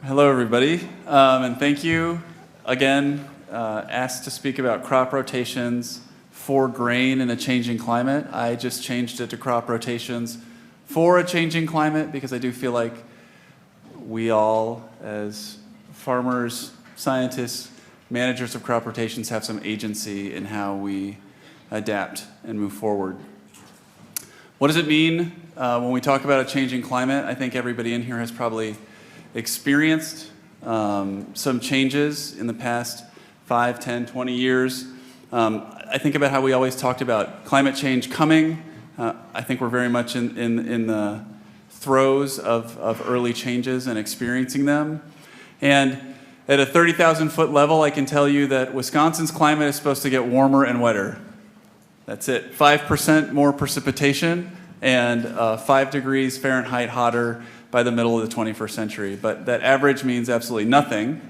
Hello, everybody, and thank you again. Asked to speak about crop rotations for grain in a changing climate. I just changed it to crop rotations for a changing climate because I do feel like we all, as farmers, scientists, managers of crop rotations, have some agency in how we adapt and move forward. What does it mean when we talk about a changing climate? I think everybody in here has probably experienced some changes in the past 5, 10, 20 years. I think about how we always talked about climate change coming. I think we're very much in the throes of early changes and experiencing them. And at a 30,000 foot level, I can tell you that Wisconsin's climate is supposed to get warmer and wetter. That's it. 5% more precipitation and 5 degrees Fahrenheit hotter by the middle of the 21st century. But that average means absolutely nothing.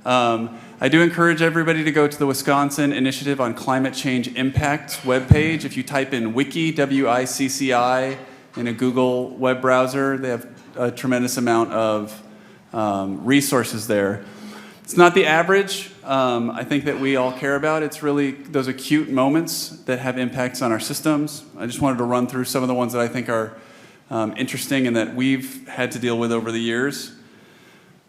I do encourage everybody to go to the Wisconsin Initiative on Climate Change Impacts webpage. If you type in WICI, W-I-C-C-I, in a Google web browser, they have a tremendous amount of resources there. It's not the average, I think, that we all care about. It's really those acute moments that have impacts on our systems. I just wanted to run through some of the ones that I think are interesting and that we've had to deal with over the years.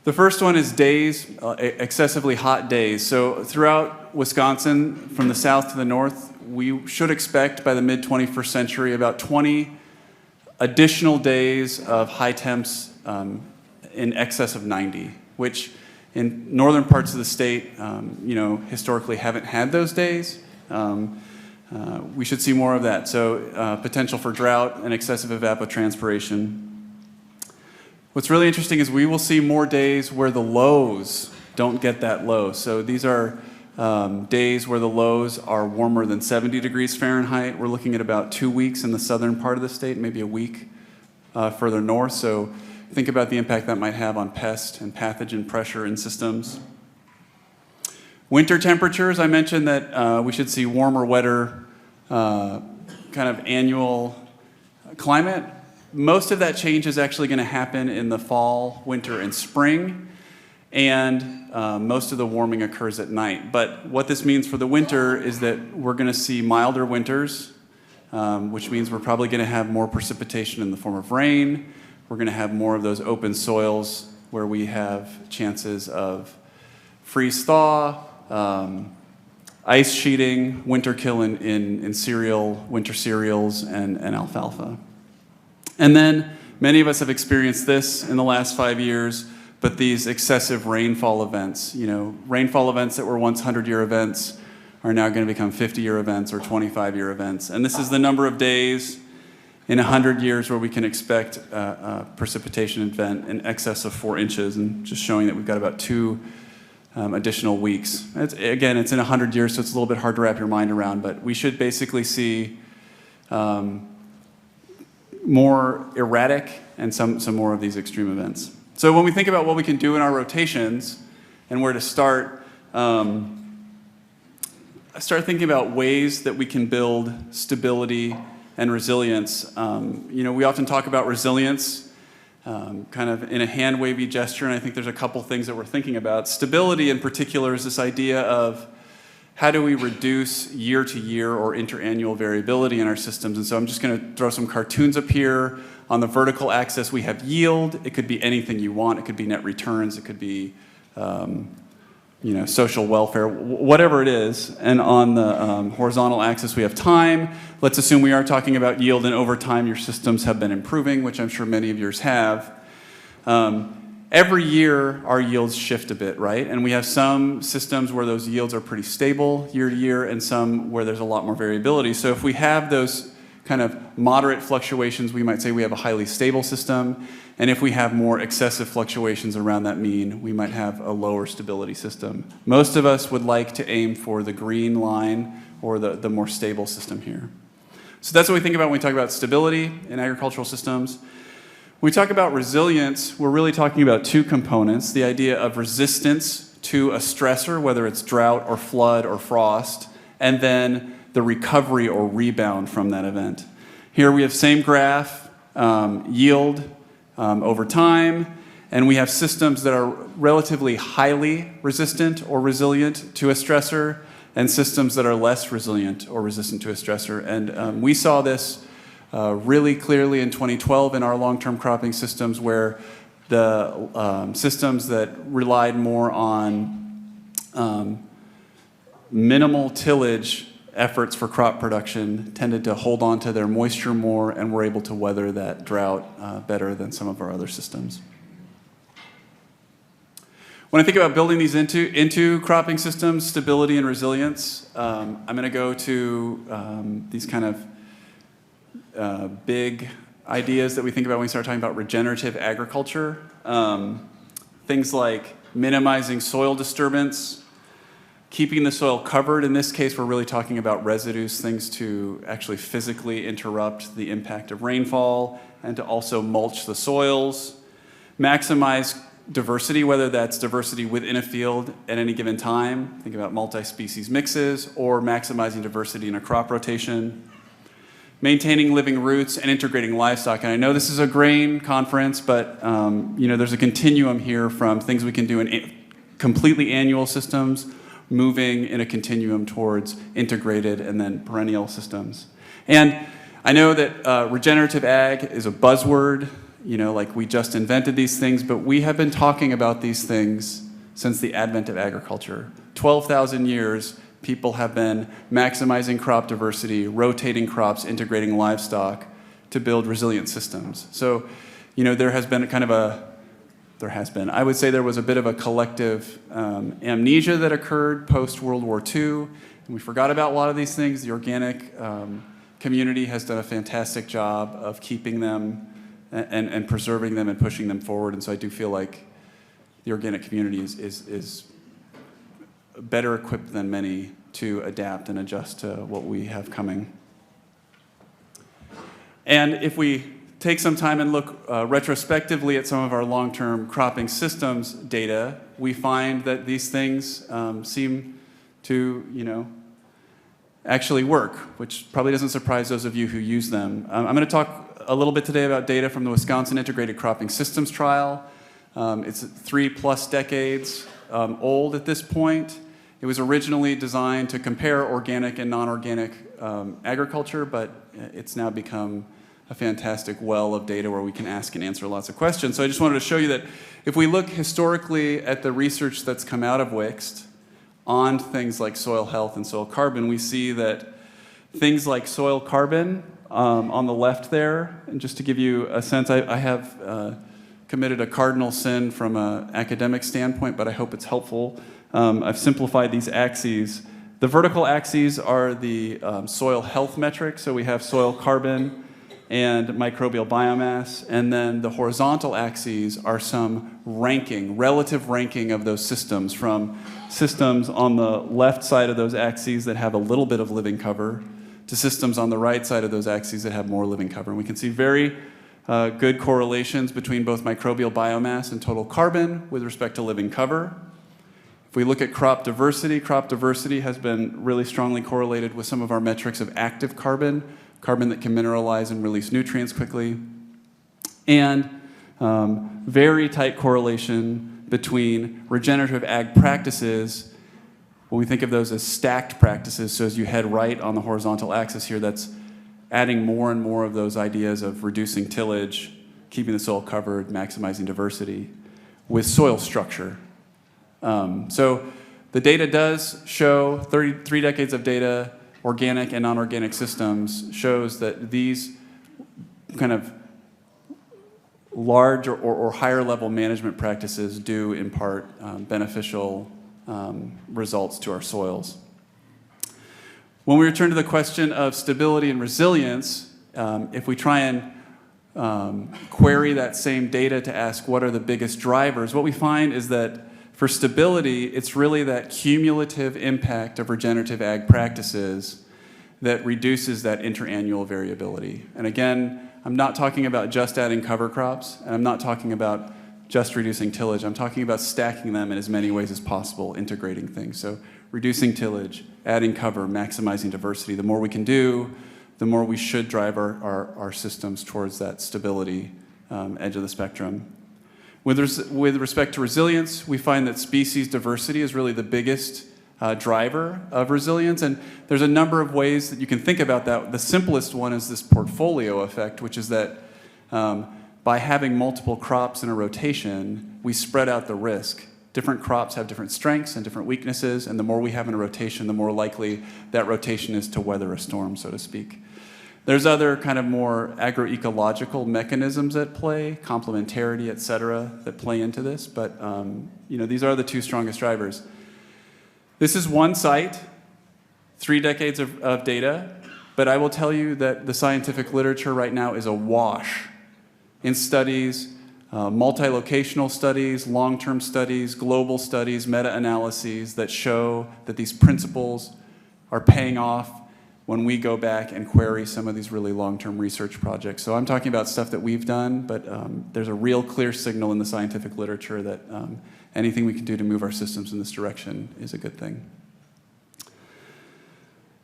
The first one is days, excessively hot days. So throughout Wisconsin, from the south to the north, we should expect by the mid-21st century about 20 additional days of high temps in excess of 90, which in northern parts of the state, historically haven't had those days. We should see more of that. So potential for drought and excessive evapotranspiration. What's really interesting is we will see more days where the lows don't get that low. So these are days where the lows are warmer than 70 degrees Fahrenheit. We're looking at about 2 weeks in the southern part of the state, maybe a week further north. So think about the impact that might have on pest and pathogen pressure in systems. Winter temperatures, I mentioned that we should see warmer, wetter kind of annual climate. Most of that change is actually going to happen in the fall, winter, and spring, and most of the warming occurs at night. But what this means for the winter is that we're going to see milder winters, which means we're probably going to have more precipitation in the form of rain. We're going to have more of those open soils where we have chances of freeze-thaw, ice sheeting, winter kill in cereal, winter cereals, and alfalfa. And then many of us have experienced this in the last 5 years, but these excessive rainfall events, rainfall events that were once 100-year events are now going to become 50-year events or 25-year events. And this is the number of days in 100 years where we can expect a precipitation event in excess of 4 inches, and just showing that we've got about 2 additional weeks. It's in 100 years, so it's a little bit hard to wrap your mind around, but we should basically see more erratic and some more of these extreme events. So when we think about what we can do in our rotations and where to start, I start thinking about ways that we can build stability and resilience. We often talk about resilience kind of in a hand-wavy gesture, and I think there's a couple things that we're thinking about. Stability in particular is this idea of how do we reduce year-to-year or interannual variability in our systems. And so I'm just going to throw some cartoons up here. On the vertical axis, we have yield. It could be anything you want. It could be net returns. It could be social welfare, whatever it is. And on the horizontal axis, we have time. Let's assume we are talking about yield, and over time your systems have been improving, which I'm sure many of yours have. Every year, our yields shift a bit, right? And we have some systems where those yields are pretty stable year to year, and some where there's a lot more variability. So if we have those kind of moderate fluctuations, we might say we have a highly stable system. And if we have more excessive fluctuations around that mean, we might have a lower stability system. Most of us would like to aim for the green line or the more stable system here. So that's what we think about when we talk about stability in agricultural systems. When we talk about resilience, we're really talking about 2 components: the idea of resistance to a stressor, whether it's drought or flood or frost, and then the recovery or rebound from that event. Here we have same graph, yield over time, And we have systems that are relatively highly resistant or resilient to a stressor, and systems that are less resilient or resistant to a stressor. And we saw this really clearly in 2012 in our long-term cropping systems, where the systems that relied more on minimal tillage efforts for crop production tended to hold on to their moisture more and were able to weather that drought better than some of our other systems. When I think about building these into cropping systems, stability and resilience, I'm going to go to these kind of big ideas that we think about when we start talking about regenerative agriculture. Things like minimizing soil disturbance, keeping the soil covered. In this case, we're really talking about residues, things to actually physically interrupt the impact of rainfall and to also mulch the soils. Maximize diversity, whether that's diversity within a field at any given time, think about multi-species mixes, or maximizing diversity in a crop rotation. Maintaining living roots and integrating livestock. And I know this is a grain conference, but there's a continuum here from things we can do in completely annual systems, moving in a continuum towards integrated and then perennial systems. And I know that regenerative ag is a buzzword, like we just invented these things, but we have been talking about these things since the advent of agriculture. 12,000 years, people have been maximizing crop diversity, rotating crops, integrating livestock to build resilient systems. So, there has been I would say there was a bit of a collective amnesia that occurred post-World War II, and we forgot about a lot of these things. The organic community has done a fantastic job of keeping them and preserving them and pushing them forward, and so I do feel like the organic community is better equipped than many to adapt and adjust to what we have coming. And if we take some time and look retrospectively at some of our long-term cropping systems data, we find that these things seem to, actually work, which probably doesn't surprise those of you who use them. I'm going to talk a little bit today about data from the Wisconsin Integrated Cropping Systems Trial. It's 3+ decades old at this point. It was originally designed to compare organic and non-organic agriculture, but it's now become a fantastic well of data where we can ask and answer lots of questions. So I just wanted to show you that if we look historically at the research that's come out of WICST on things like soil health and soil carbon, we see that things like soil carbon on the left there, and just to give you a sense, I have committed a cardinal sin from an academic standpoint, but I hope it's helpful. I've simplified these axes. The vertical axes are the soil health metrics, so we have soil carbon and microbial biomass, and then the horizontal axes are some relative ranking of those systems, from systems on the left side of those axes that have a little bit of living cover to systems on the right side of those axes that have more living cover. And we can see very good correlations between both microbial biomass and total carbon with respect to living cover. If we look at crop diversity has been really strongly correlated with some of our metrics of active carbon that can mineralize and release nutrients quickly, and very tight correlation between regenerative ag practices, when we think of those as stacked practices, so as you head right on the horizontal axis here, that's adding more and more of those ideas of reducing tillage, keeping the soil covered, maximizing diversity, with soil structure. So the data does show, 3 decades of data, organic and non-organic systems, shows that these kind of large or higher level management practices do impart beneficial results to our soils. When we return to the question of stability and resilience, if we try and query that same data to ask what are the biggest drivers, what we find is that for stability, it's really that cumulative impact of regenerative ag practices that reduces that interannual variability. And again, I'm not talking about just adding cover crops, and I'm not talking about just reducing tillage. I'm talking about stacking them in as many ways as possible, integrating things. So reducing tillage, adding cover, maximizing diversity. The more we can do, the more we should drive our systems towards that stability edge of the spectrum. With respect to resilience, we find that species diversity is really the biggest driver of resilience, and there's a number of ways that you can think about that. The simplest one is this portfolio effect, which is that by having multiple crops in a rotation, we spread out the risk. Different crops have different strengths and different weaknesses, and the more we have in a rotation, the more likely that rotation is to weather a storm, so to speak. There's other kind of more agroecological mechanisms at play, complementarity, et cetera, that play into this, but these are the two strongest drivers. This is one site, 3 decades of data, but I will tell you that the scientific literature right now is awash in studies, multi-locational studies, long-term studies, global studies, meta-analyses that show that these principles are paying off when we go back and query some of these really long-term research projects. So I'm talking about stuff that we've done, but there's a real clear signal in the scientific literature that anything we can do to move our systems in this direction is a good thing.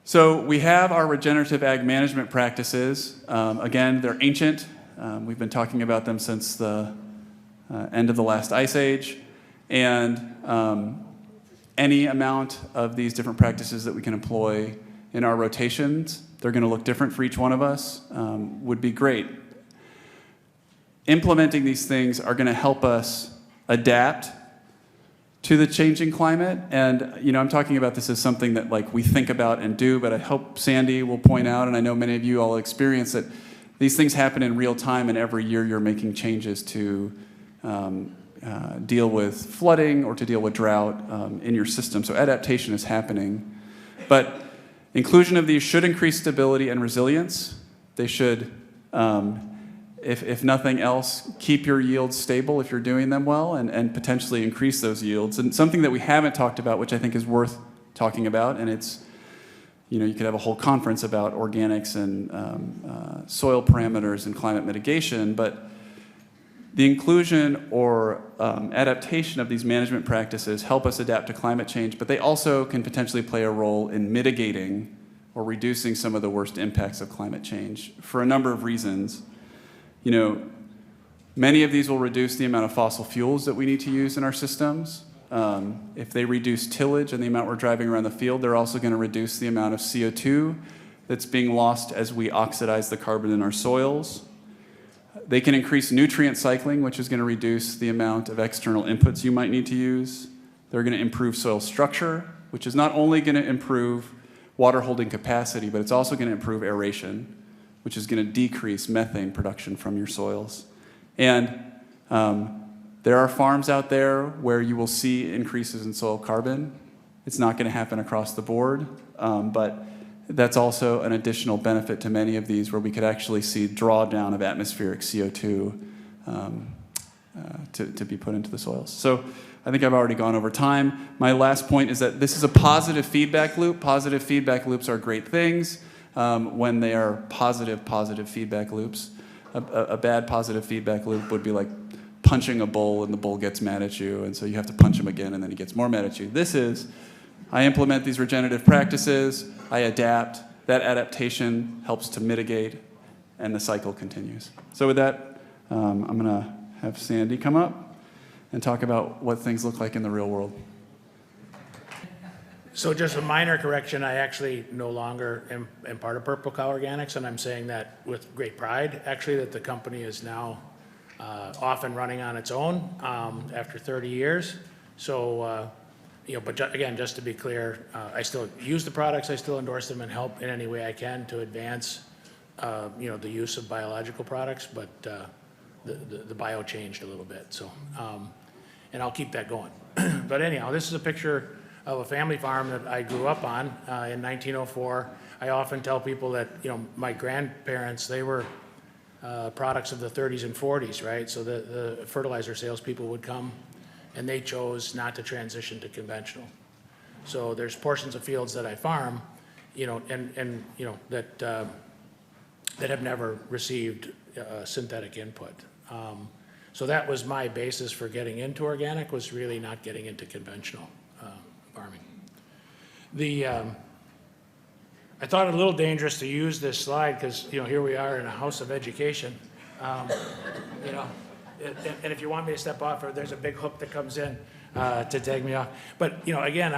So we have our regenerative ag management practices. Again, they're ancient. We've been talking about them since the end of the last ice age. And any amount of these different practices that we can employ in our rotations, they're going to look different for each one of us, would be great. Implementing these things are going to help us adapt to the changing climate. And I'm talking about this as something that we think about and do, but I hope Sandy will point out, and I know many of you all experience that these things happen in real time, and every year you're making changes to deal with flooding or to deal with drought in your system. So adaptation is happening. But inclusion of these should increase stability and resilience. They should, if nothing else, keep your yields stable if you're doing them well, and potentially increase those yields. And something that we haven't talked about, which I think is worth talking about, and it's, you could have a whole conference about organics and soil parameters and climate mitigation, but the inclusion or adaptation of these management practices help us adapt to climate change, but they also can potentially play a role in mitigating or reducing some of the worst impacts of climate change for a number of reasons. Many of these will reduce the amount of fossil fuels that we need to use in our systems. If they reduce tillage and the amount we're driving around the field, they're also going to reduce the amount of CO2 that's being lost as we oxidize the carbon in our soils. They can increase nutrient cycling, which is going to reduce the amount of external inputs you might need to use. They're going to improve soil structure, which is not only going to improve water holding capacity, but it's also going to improve aeration, which is going to decrease methane production from your soils. And there are farms out there where you will see increases in soil carbon. It's not going to happen across the board, but that's also an additional benefit to many of these where we could actually see drawdown of atmospheric CO2 to be put into the soils. So I think I've already gone over time. My last point is that this is a positive feedback loop. Positive feedback loops are great things when they are positive feedback loops. A bad positive feedback loop would be like punching a bull and the bull gets mad at you, and so you have to punch him again and then he gets more mad at you. This is, I implement these regenerative practices, I adapt, that adaptation helps to mitigate, and the cycle continues. So with that, I'm going to have Sandy come up and talk about what things look like in the real world. So just a minor correction, I actually no longer am part of Purple Cow Organics, and I'm saying that with great pride, actually, that the company is now off and running on its own after 30 years. So, but again, just to be clear, I still use the products, I still endorse them and help in any way I can to advance, the use of biological products, but the bio changed a little bit. So, and I'll keep that going. But anyhow, this is a picture of a family farm that I grew up on in 1904. I often tell people that, my grandparents, they were products of the 30s and 40s, right? So the fertilizer salespeople would come and they chose not to transition to conventional. So there's portions of fields that I farm, that have never received synthetic input. So that was my basis for getting into organic, was really not getting into conventional farming. I thought it a little dangerous to use this slide because, here we are in a house of education. and if you want me to step off, or there's a big hook that comes in to take me off. But, again,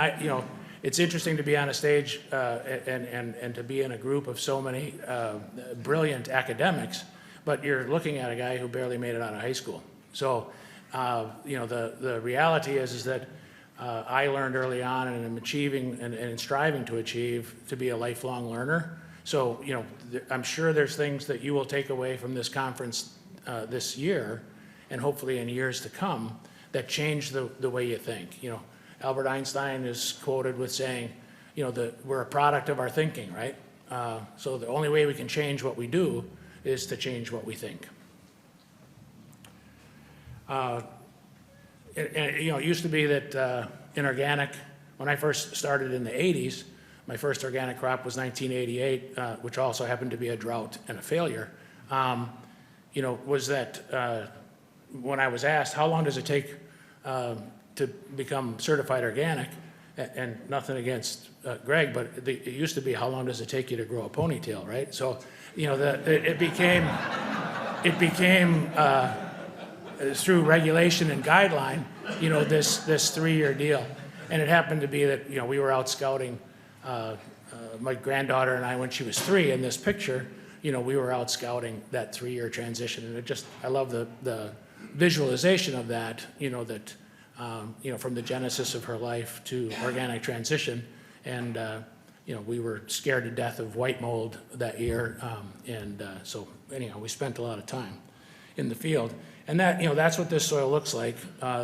it's interesting to be on a stage and to be in a group of so many brilliant academics, but you're looking at a guy who barely made it out of high school. So, the reality is that I learned early on and am achieving and striving to achieve to be a lifelong learner. So, I'm sure there's things that you will take away from this conference this year, and hopefully in years to come, that change the way you think. Albert Einstein is quoted with saying, we're a product of our thinking, right? So the only way we can change what we do is to change what we think. It used to be that in organic, when I first started in the 80s, my first organic crop was 1988, which also happened to be a drought and a failure, was that when I was asked, how long does it take to become certified organic, and nothing against Greg, but it used to be, how long does it take you to grow a ponytail, right? So, it became through regulation and guideline, this 3-year deal. And it happened to be that, we were out scouting, my granddaughter and I, when she was 3, in this picture, we were out scouting that 3-year transition. And I love the visualization of that, from the genesis of her life to organic transition. And, we were scared to death of white mold that year. So anyhow, we spent a lot of time in the field. And that, that's what this soil looks like.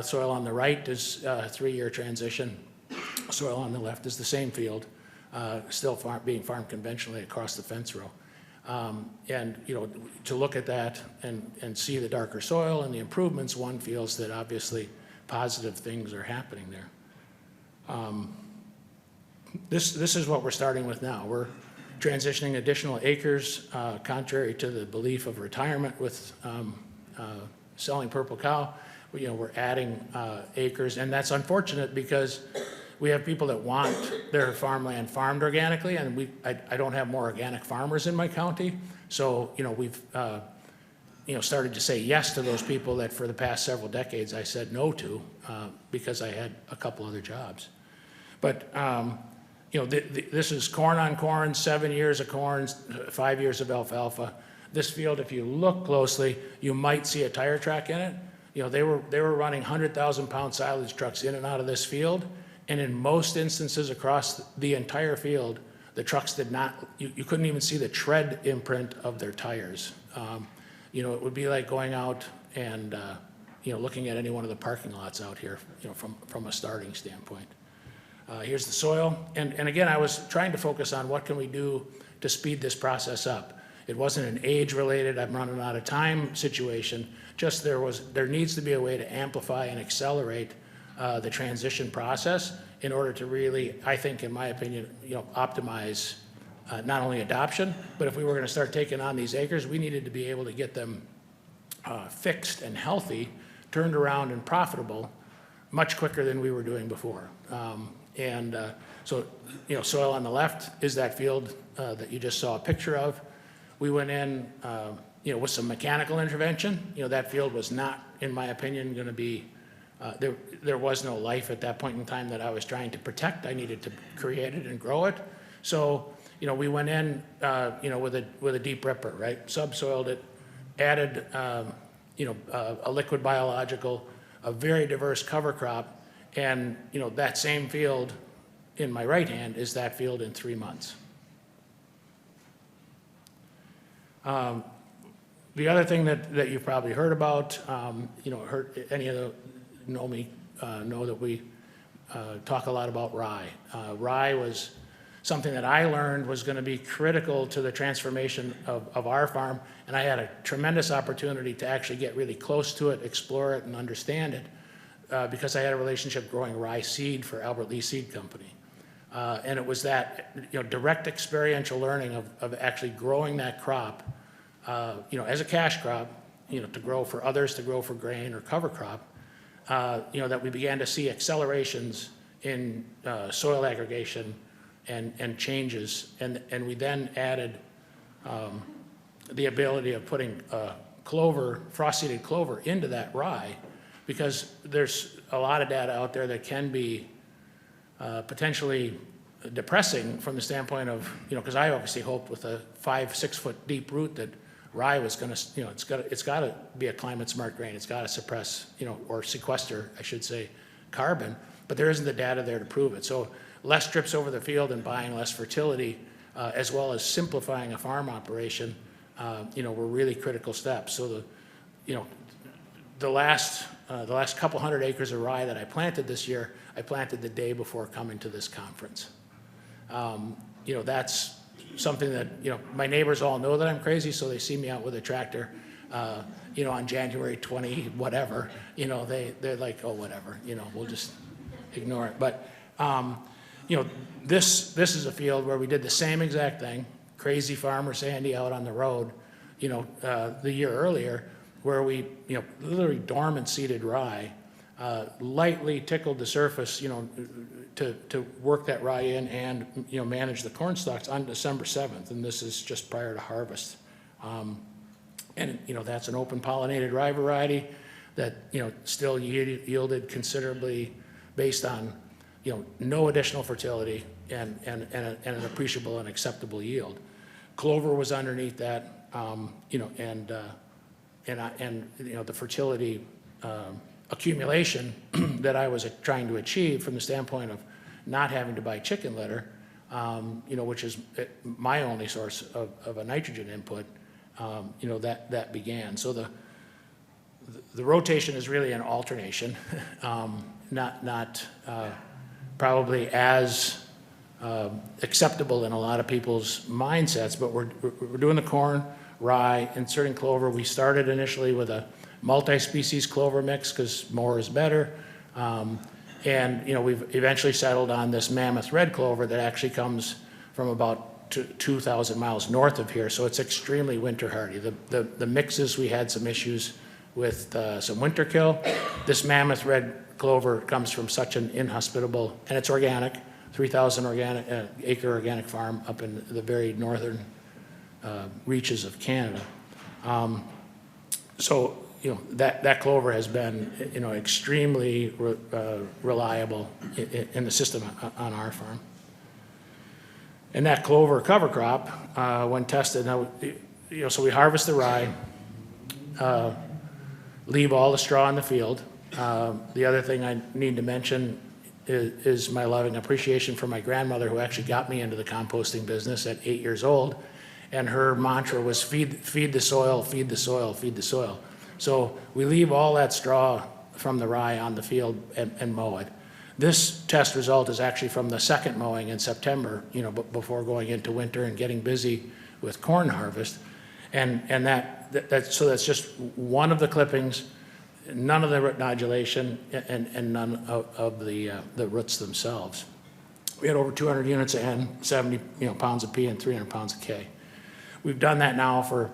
Soil on the right is 3-year transition. Soil on the left is the same field, still being farmed conventionally across the fence row. To look at that and see the darker soil and the improvements, one feels that obviously positive things are happening there. This is what we're starting with now. We're transitioning additional acres, contrary to the belief of retirement with selling purple cow. We're adding acres, and that's unfortunate because we have people that want their farmland farmed organically, and I don't have more organic farmers in my county. So, we've started to say yes to those people that for the past several decades I said no to because I had a couple other jobs. But, this is corn on corn, 7 years of corn, 5 years of alfalfa. This field, if you look closely, you might see a tire track in it. They were running 100,000-pound silage trucks in and out of this field. And in most instances across the entire field, the trucks did not, you couldn't even see the tread imprint of their tires. It would be like going out and, looking at any one of the parking lots out here, from a starting standpoint. Here's the soil. And again, I was trying to focus on what can we do to speed this process up. It wasn't an age-related, I'm running out of time situation. Just there needs to be a way to amplify and accelerate the transition process in order to really, I think, in my opinion, optimize not only adoption, but if we were going to start taking on these acres, we needed to be able to get them fixed and healthy, turned around and profitable much quicker than we were doing before. So, soil on the left is that field that you just saw a picture of. We went in, with some mechanical intervention. That field was not, in my opinion, going to be, there was no life at that point in time that I was trying to protect. I needed to create it and grow it. So, we went in, with a deep ripper, right? Subsoiled it, added, a liquid biological, a very diverse cover crop, and, that same field in my right hand is that field in 3 months. The other thing that you've probably heard about, any of the know me know that we talk a lot about rye. Rye was something that I learned was going to be critical to the transformation of our farm, and I had a tremendous opportunity to actually get really close to it, explore it, and understand it, because I had a relationship growing rye seed for Albert Lee Seed Company. And it was that direct experiential learning of actually growing that crop, as a cash crop, to grow for others, to grow for grain or cover crop, that we began to see accelerations in soil aggregation and changes. And we then added the ability of putting clover, frost-seeded clover into that rye, because there's a lot of data out there that can be potentially depressing from the standpoint of, because I obviously hoped with a 5-6 foot deep root that rye was going to, it's got to be a climate smart grain. It's got to suppress, or sequester, I should say, carbon, but there isn't the data there to prove it. So less trips over the field and buying less fertility, as well as simplifying a farm operation, were really critical steps. So the last couple hundred acres of rye that I planted this year, I planted the day before coming to this conference. That's something that, my neighbors all know that I'm crazy, so they see me out with a tractor, on January 20, whatever, they're like, oh, whatever, we'll just ignore it. But, this is a field where we did the same exact thing, crazy farmer Sandy out on the road, the year earlier, where we, literally dormant seeded rye, lightly tickled the surface, to work that rye in and, manage the corn stalks on December 7th. And this is just prior to harvest. And, that's an open pollinated rye variety that, still yielded considerably based on, no additional fertility and an appreciable and acceptable yield. Clover was underneath that, and the fertility accumulation that I was trying to achieve from the standpoint of not having to buy chicken litter, which is my only source of a nitrogen input, that began. So the rotation is really an alternation, not probably as acceptable in a lot of people's mindsets, but we're doing the corn, rye, inserting clover. We started initially with a multi-species clover mix because more is better. And we've eventually settled on this mammoth red clover that actually comes from about 2,000 miles north of here, so it's extremely winter hardy. The mixes, we had some issues with some winter kill. This mammoth red clover comes from such an inhospitable, and it's organic, 3,000 acre organic farm up in the very northern reaches of Canada. So that clover has been extremely reliable in the system on our farm. And that clover cover crop, when tested, now, so we harvest the rye, leave all the straw in the field. The other thing I need to mention is my loving appreciation for my grandmother, who actually got me into the composting business at 8 years old. And her mantra was feed the soil, feed the soil, feed the soil. So we leave all that straw from the rye on the field and mow it. This test result is actually from the second mowing in September, before going into winter and getting busy with corn harvest. And so that's just one of the clippings, none of the root nodulation, and none of the roots themselves. We had over 200 units of N, 70 pounds of P, and 300 pounds of K. We've done that now for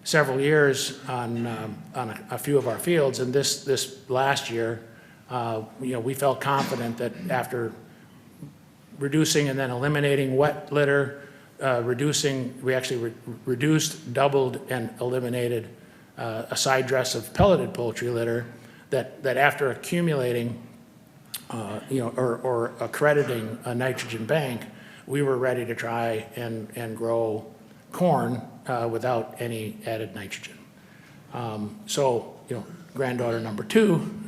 several years on a few of our fields, and this last year, we felt confident that after reducing and then eliminating wet litter, we actually reduced, doubled, and eliminated a side dress of pelleted poultry litter, that after accumulating, or accrediting a nitrogen bank, we were ready to try and grow corn without any added nitrogen. So, granddaughter number 2,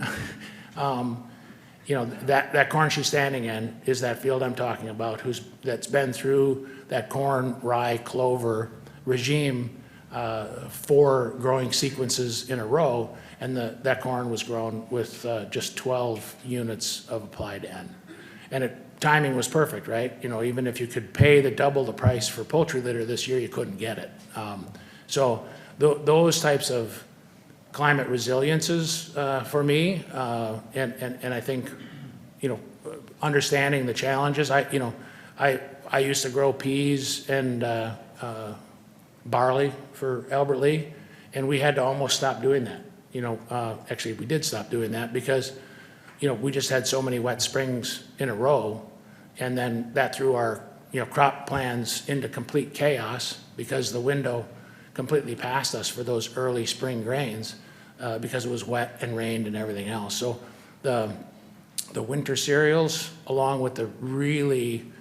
that corn she's standing in is that field I'm talking about, that's been through that corn, rye, clover regime 4 growing sequences in a row, and that corn was grown with just 12 units of applied N. And timing was perfect, right? Even if you could pay double the price for poultry litter this year, you couldn't get it. So those types of climate resiliences for me, and I think, understanding the challenges. I used to grow peas and barley for Albert Lee, and we had to almost stop doing that. Actually, we did stop doing that because, we just had so many wet springs in a row, and then that threw our, crop plans into complete chaos because the window completely past us for those early spring grains because it was wet and rained and everything else. So the winter cereals, along with the really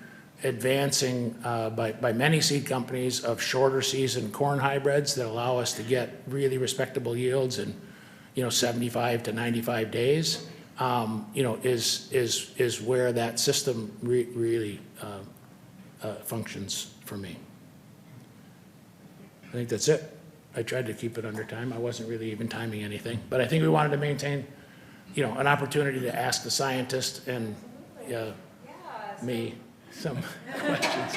advancing by many seed companies of shorter season corn hybrids that allow us to get really respectable yields in 75 to 95 days, is where that system really functions for me. I think that's it. I tried to keep it under time. I wasn't really even timing anything, but I think we wanted to maintain, an opportunity to ask the scientist and me some questions.